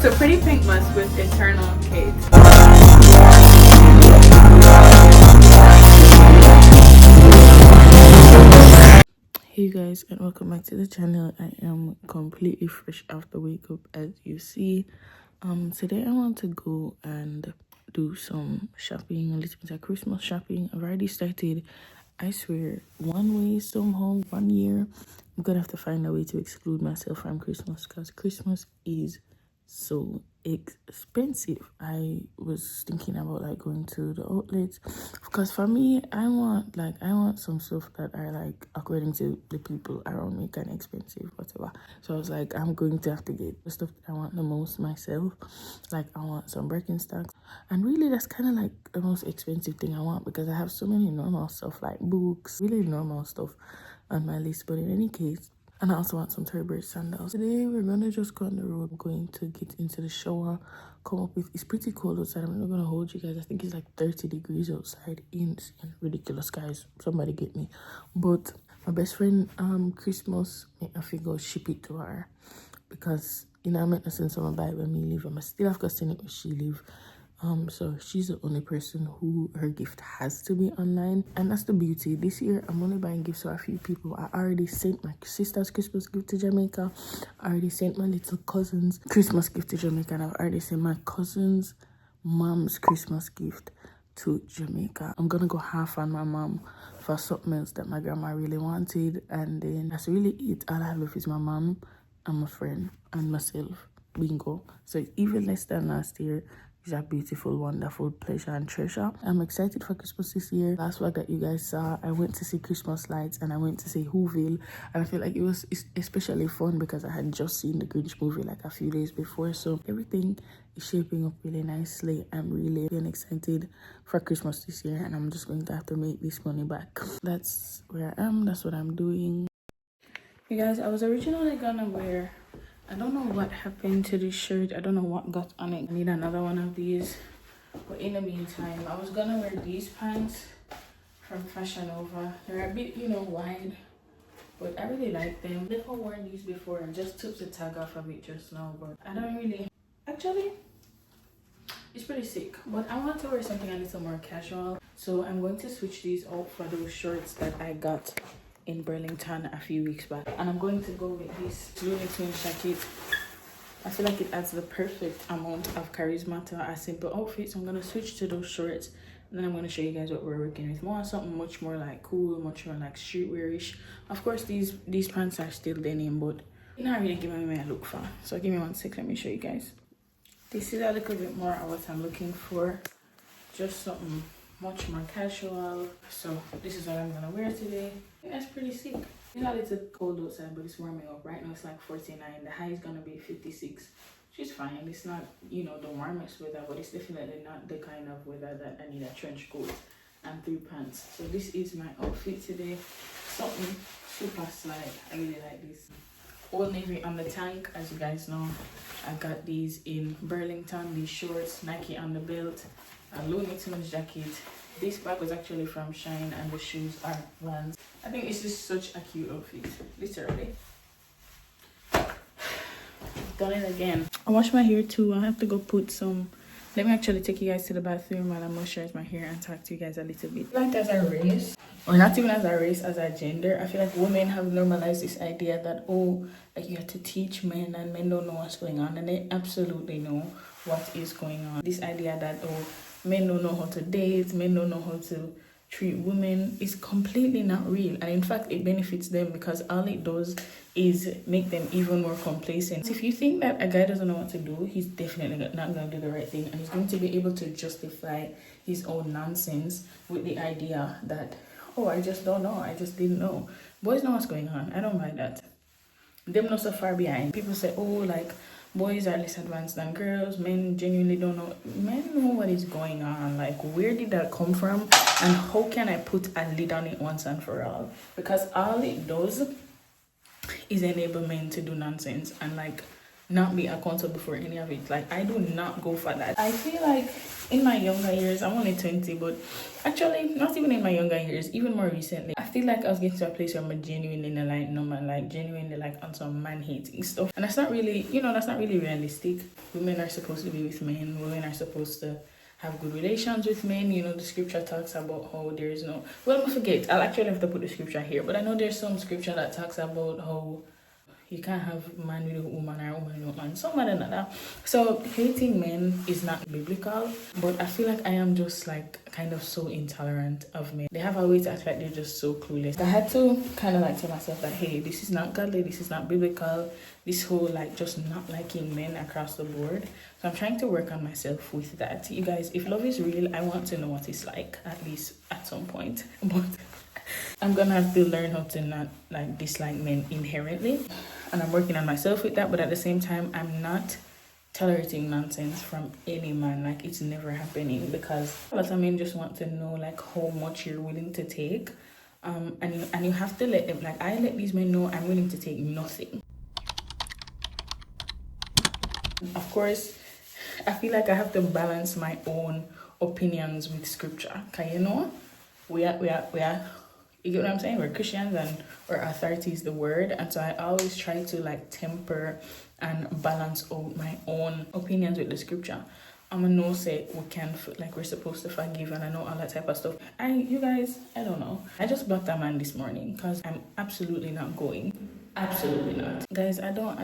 to Pretty Pinkmas with Eternal Kate. Hey guys, and welcome back to the channel. I am completely fresh after wake up, as you see. Today I want to go and do some shopping, a little bit of Christmas shopping. I've already started. I swear, one way somehow, 1 year, I'm gonna have to find a way to exclude myself from Christmas, because Christmas is so expensive. I was thinking about like going to the outlets, because for me, I want some stuff that are like, according to the people around me, kind of expensive, whatever. So I was like, I'm going to have to get the stuff that I want the most myself. Like, I want some Birkenstocks, and really that's kind of like the most expensive thing I want, because I have so many normal stuff like books, really normal stuff on my list. But in any case, and I also want some Tory Burch sandals. Today we're gonna just go on the road. I'm going to get into the shower, come up with, it's pretty cold outside. I'm not gonna hold you guys. I think it's like 30 degrees outside in ridiculous skies. Somebody get me. But my best friend Christmas make a figure ship it to her, because I meant to send someone by when me leave, and I still have to send it when she leave. So she's the only person who her gift has to be online, and that's the beauty. This year I'm only buying gifts for a few people. I already sent my sister's Christmas gift to Jamaica. I already sent my little cousin's Christmas gift to Jamaica, and I've already sent my cousin's mom's Christmas gift to Jamaica. I'm gonna go half on my mom for something else that my grandma really wanted, and then that's really it. All I have left is my mom and my friend and myself. Bingo. So it's even less than last year. It's a beautiful, wonderful pleasure and treasure. I'm excited for Christmas this year. Last week that you guys saw, I went to see Christmas lights, and I went to see Whoville, and I feel like it was especially fun because I had just seen the Grinch movie like a few days before. So everything is shaping up really nicely. I'm really feeling excited for Christmas this year, and I'm just going to have to make this money back. That's where I am. That's what I'm doing. You guys, I was originally gonna wear, I don't know what happened to this shirt. I don't know what got on it. I need another one of these. But in the meantime, I was gonna wear these pants from Fashion Nova. They're a bit, wide, but I really like them. I've never worn these before and just took the tag off of it just now, but I don't really, actually, it's pretty sick. But I want to wear something a little more casual. So I'm going to switch these out for those shorts that I got in Burlington a few weeks back, and I'm going to go with this Looney Tunes jacket. I feel like it adds the perfect amount of charisma to a simple outfit. So I'm gonna switch to those shorts, and then I'm gonna show you guys what we're working with. More something much more like cool, much more like streetwear-ish. Of course, these pants are still denim, but you're not really giving me a look for. So give me 1 sec, let me show you guys. This is a little bit more of what I'm looking for. Just something much more casual. So this is what I'm gonna wear today. That's pretty sick. It's a little cold outside, but it's warming up. Right now it's like 49. The high is gonna be 56, which is fine. It's not, the warmest weather, but it's definitely not the kind of weather that I need a trench coat and 3 pants. So this is my outfit today. Something super slide. I really like this. Old Navy on the tank, as you guys know. I got these in Burlington. These shorts, Nike on the belt, a Looney Tunes jacket. This bag was actually from Shine, and the shoes are Vans. I think it's just such a cute outfit, literally. Done it again. I wash my hair too. I have to go put some. Let me actually take you guys to the bathroom while I moisturize my hair and talk to you guys a little bit. Like, as a race, or not even as a race, as a gender, I feel like women have normalized this idea that, like you have to teach men, and men don't know what's going on, and they absolutely know what is going on. This idea that, men don't know how to date, men don't know how to treat women is completely not real. And in fact, it benefits them, because all it does is make them even more complacent. If you think that a guy doesn't know what to do, he's definitely not going to do the right thing, and he's going to be able to justify his own nonsense with the idea that, I just don't know, I just didn't know. Boys know what's going on. I don't mind that. Them not so far behind. People say, like, boys are less advanced than girls. Men genuinely don't know. Men know what is going on. Like, where did that come from? And how can I put a lid on it once and for all? Because all it does is enable men to do nonsense. And, like, not be accountable for any of it. Like, I do not go for that. I feel like in my younger years, I'm only 20, but actually not even in my younger years, even more recently, I feel like I was getting to a place where I'm genuinely like no man, like genuinely like on some man hating stuff. And that's not really, that's not really realistic. Women are supposed to be with men. Women are supposed to have good relations with men. The scripture talks about how there is no, well, I forget, I'll actually have to put the scripture here, but I know there's some scripture that talks about how you can't have man with a woman or a woman with a man, something like that. So hating men is not biblical, but I feel like I am just like kind of so intolerant of men. They have a way to act like they're just so clueless. I had to kind of like tell myself that, hey, this is not godly, this is not biblical, this whole like just not liking men across the board. So I'm trying to work on myself with that. You guys, if love is real, I want to know what it's like, at least at some point. But I'm gonna have to learn how to not like dislike men inherently, and I'm working on myself with that. But at the same time, I'm not tolerating nonsense from any man. Like, it's never happening, because a lot of men just want to know like how much you're willing to take, and you have to let them, like, I let these men know I'm willing to take nothing. Of course, I feel like I have to balance my own opinions with scripture. Cause we are. You get what I'm saying? We're Christians and our authority is the word. And so I always try to like temper and balance out my own opinions with the scripture. I'm gonna know say we can, like, we're supposed to forgive, and I know all that type of stuff. You guys, I don't know. I just blocked a man this morning because I'm absolutely not going. Absolutely not. Guys, I don't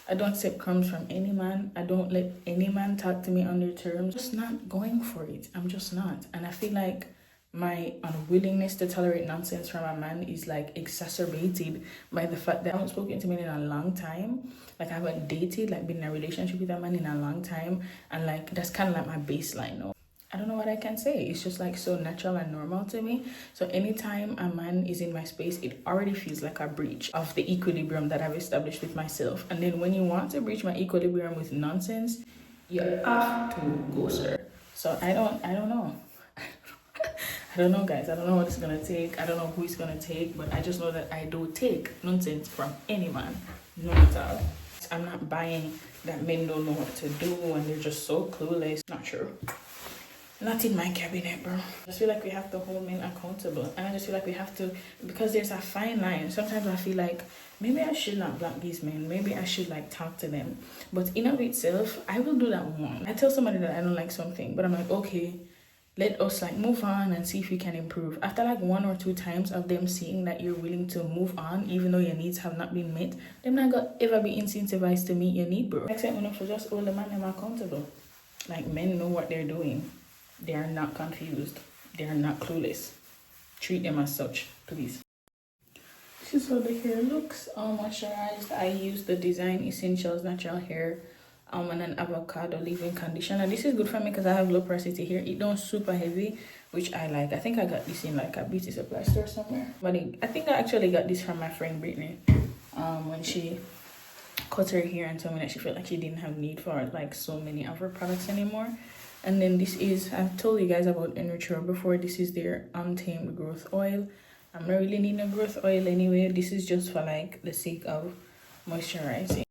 accept crumbs from any man. I don't let any man talk to me on their terms. Just not going for it. I'm just not. And I feel like my unwillingness to tolerate nonsense from a man is like exacerbated by the fact that I haven't spoken to men in a long time. Like, I haven't dated, like been in a relationship with a man in a long time, and like that's kind of like my baseline now. I don't know what I can say. It's just like so natural and normal to me. So anytime a man is in my space, it already feels like a breach of the equilibrium that I've established with myself. And then when you want to breach my equilibrium with nonsense, you have to go, sir. So I don't know. I don't know, guys. I don't know what it's gonna take. I don't know who it's gonna take, but I just know that I do take nonsense from any man. None at all. I'm not buying that men don't know what to do and they're just so clueless. Not true. Not in my cabinet, bro. I just feel like we have to hold men accountable. And I just feel like we have to, because there's a fine line. Sometimes I feel like maybe I should not block these men. Maybe I should like talk to them. But in of itself, I will do that one. I tell somebody that I don't like something, but I'm like, okay, let us like move on and see if we can improve. After like 1 or 2 times of them seeing that you're willing to move on, even though your needs have not been met, they're not gonna ever be incentivized to meet your need, bro. Except enough for just hold the man them accountable. Like, men know what they're doing. They are not confused. They are not clueless. Treat them as such, please. This is how the hair looks. All moisturized. I use the Design Essentials Natural Hair and an avocado leave-in conditioner. This is good for me because I have low porosity hair. It don't super heavy, which I like. I think I got this in like a beauty supply store somewhere. But I think I actually got this from my friend Brittany when she cut her hair and told me that she felt like she didn't have need for like so many of her products anymore. And then this is, I've told you guys about Enrichur before. This is their Untamed Growth Oil. I'm not really needing a growth oil anyway. This is just for like the sake of moisturizing.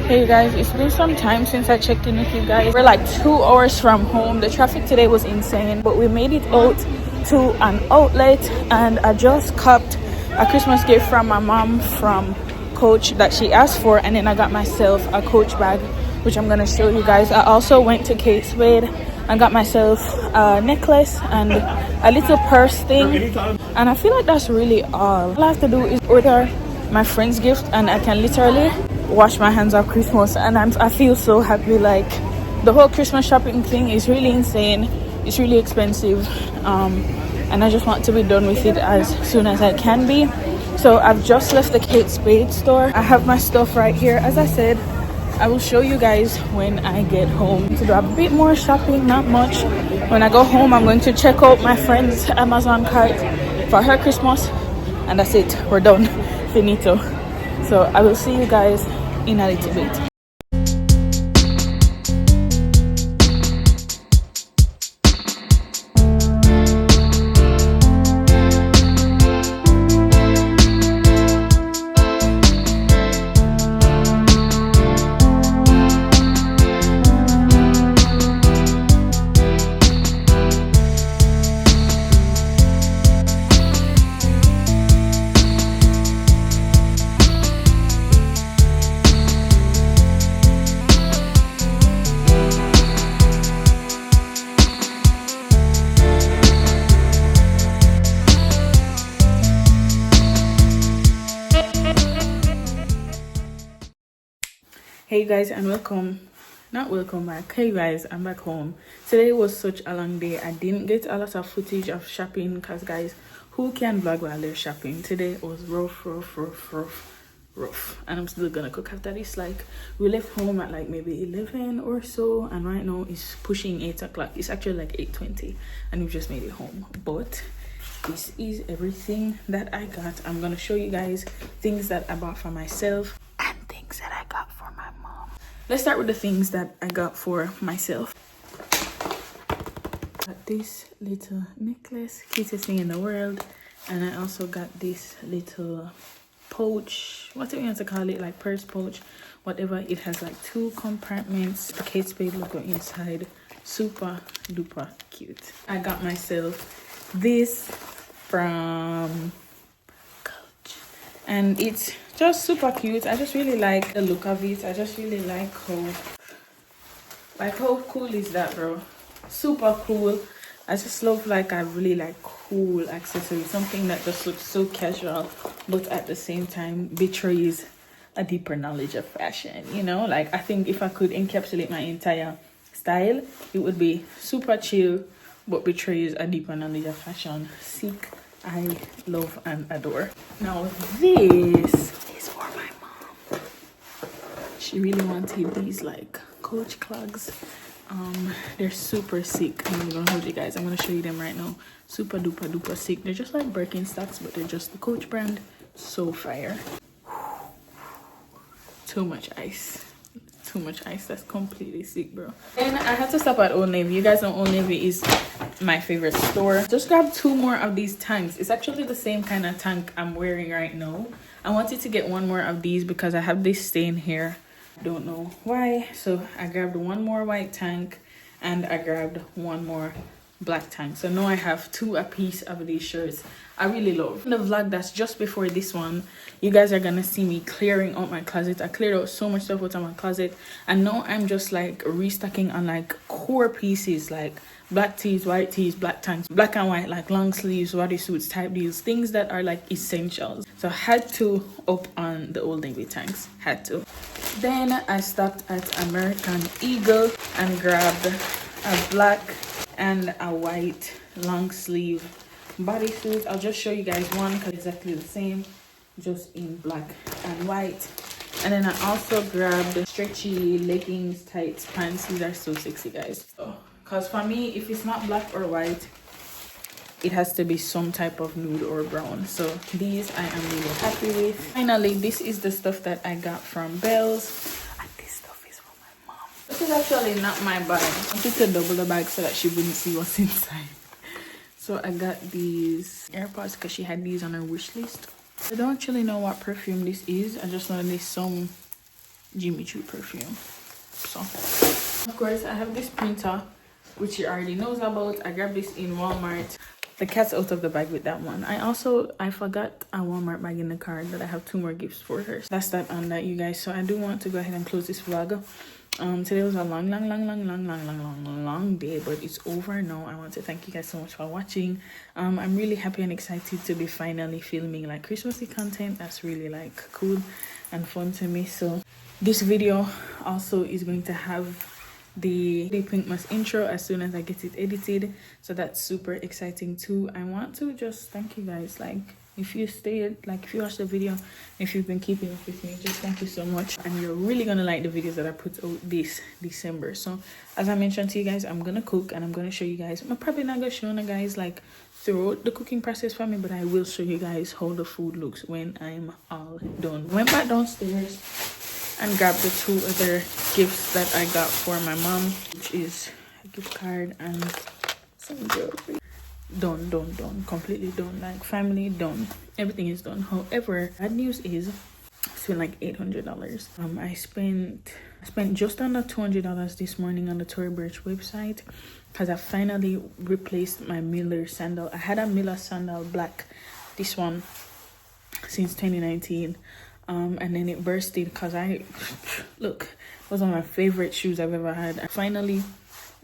Hey guys, it's been some time since I checked in with you guys. We're like 2 hours from home. The traffic today was insane, but we made it out to an outlet, and I just copped a Christmas gift from my mom from Coach that she asked for, and then I got myself a Coach bag, which I'm gonna show you guys. I also went to Kate Spade and got myself a necklace and a little purse thing, and I feel like that's really all I have to do is order my friend's gift, and I can literally wash my hands off Christmas. And I feel so happy. Like, the whole Christmas shopping thing is really insane. It's really expensive, and I just want to be done with it as soon as I can be. So I've just left the Kate Spade store. I have my stuff right here. As I said, I will show you guys when I get home to do a bit more shopping, not much. When I go home, I'm going to check out my friend's Amazon cart for her Christmas, and that's it. We're done. Finito. So I will see you guys in a little bit. Hey guys, and welcome back. Hey guys, I'm back home. Today was such a long day. I didn't get a lot of footage of shopping because guys, who can vlog while they're shopping? Today was rough, and I'm still gonna cook after this. Like, we left home at like maybe 11 or so, and right now it's pushing 8 o'clock. It's actually like 8:20, and we've just made it home. But this is everything that I got. I'm gonna show you guys things that I bought for myself and things that I got for my mom. Let's start with the things that I got for myself. Got this little necklace, cutest thing in the world, and I also got this little pouch, what do you want to call it, like purse pouch, whatever. It has like 2 compartments, the Kate Spade logo inside. Super duper cute. I got myself this from Coach, and it's just super cute. I just really like the look of it. I just really like how cool is that, bro? Super cool. I just love, like, I really like cool accessories, something that just looks so casual but at the same time betrays a deeper knowledge of fashion, you know. Like, I think if I could encapsulate my entire style, it would be super chill but betrays a deeper knowledge of fashion. Sick. I love and adore. Now this is for my mom. She really wanted these like Coach clogs. They're super sick. I'm gonna hold you guys. I'm gonna show you them right now. Super duper duper sick. They're just like Birkenstocks, but they're just the Coach brand. So fire. Too much ice. Too much ice. That's completely sick, bro. And I had to stop at Old Navy. You guys know Old Navy is my favorite store. Just grab 2 more of these tanks. It's actually the same kind of tank I'm wearing right now. I wanted to get 1 more of these because I have this stain here. Don't know why. So I grabbed 1 more white tank and I grabbed 1 more black tank. So now I have 2 a piece of these shirts. I really love. In the vlog that's just before this one, you guys are gonna see me clearing out my closet. I cleared out so much stuff out of my closet, and now I'm just like restocking on like core pieces, like black tees, white tees, black tanks, black and white, like long sleeves, bodysuits type deals, things that are like essentials. So I had to up on the Old Navy tanks, had to. Then I stopped at American Eagle and grabbed a black and a white long sleeve bodysuit. I'll just show you guys one because it's exactly the same, just in black and white. And then I also grabbed stretchy leggings, tights, pants. These are so sexy, guys. Because for me, if it's not black or white, it has to be some type of nude or brown. So these I am really happy with. Finally, this is the stuff that I got from Bells, and this stuff is for my mom. This is actually not my bag. I wanted to double the bag so that she wouldn't see what's inside. So I got these AirPods because she had these on her wish list. I don't actually know what perfume this is. I just know this some Jimmy Choo perfume. So of course I have this printer, which she already knows about. I grabbed this in Walmart. The cat's out of the bag with that one. I forgot a Walmart bag in the car that I have 2 more gifts for her. That's that on that, you guys. So I do want to go ahead and close this vlog. Today was a long day, but it's over now. I want to thank you guys so much for watching. I'm really happy and excited to be finally filming like Christmassy content. That's really like cool and fun to me. So this video also is going to have the Pretty Pinkmas intro as soon as I get it edited, so that's super exciting too. I want to just thank you guys, like if you stayed, like if you watched the video, if you've been keeping up with me, just thank you so much. And you're really gonna like the videos that I put out this December. So as I mentioned to you guys, I'm gonna cook and I'm gonna show you guys. I'm probably not gonna show you guys like throughout the cooking process for me, but I will show you guys how the food looks when I'm all done. Went back downstairs and grabbed the 2 other gifts that I got for my mom, which is a gift card and some jewelry. Done, completely done. Like family done, everything is done. However, bad news is I spent like $800. I spent just under $200 this morning on the Tory Burch website because I finally replaced my Miller sandal. I had a Miller sandal black, this one, since 2019. And then it bursted because look, it was one of my favorite shoes I've ever had. I finally,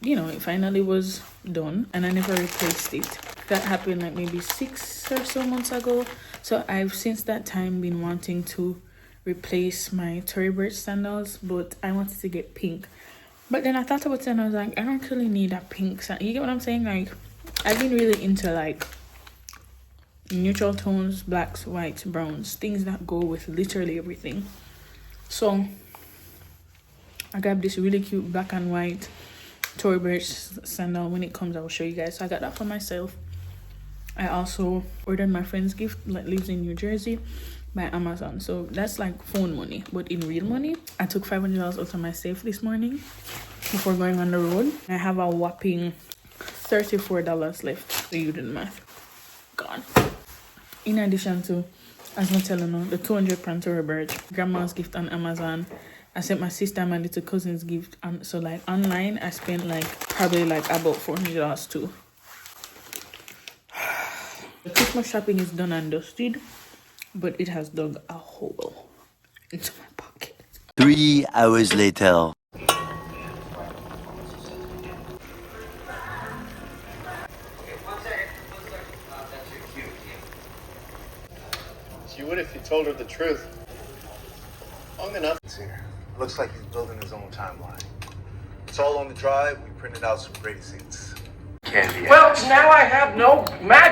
it finally was done and I never replaced it. That happened like maybe 6 or so months ago. So I've since that time been wanting to replace my Tory Burch sandals, but I wanted to get pink. But then I thought about it and I was like, I don't really need a pink sandal. You get what I'm saying? Like, I've been really into like neutral tones, blacks, whites, browns, things that go with literally everything. So I grabbed this really cute black and white Tory Burch sandal. When it comes, I will show you guys. So I got that for myself. I also ordered my friend's gift that lives in New Jersey by Amazon. So that's like phone money, but in real money, I took $500 out of my safe this morning before going on the road. I have a whopping $34 left. So you do the math. Gone. In addition to, as I'm telling you, the 200 pound Tory Burch, grandma's gift on Amazon. I sent my sister and my little cousin's gift. So like online, I spent like probably like about $400 too. The Christmas shopping is done and dusted, but it has dug a hole into my pocket. 3 hours later. She would if you told her the truth. Long enough. Here. Looks like he's building his own timeline. It's all on the drive. We printed out some great scenes. Candy. Well, now I have no magic.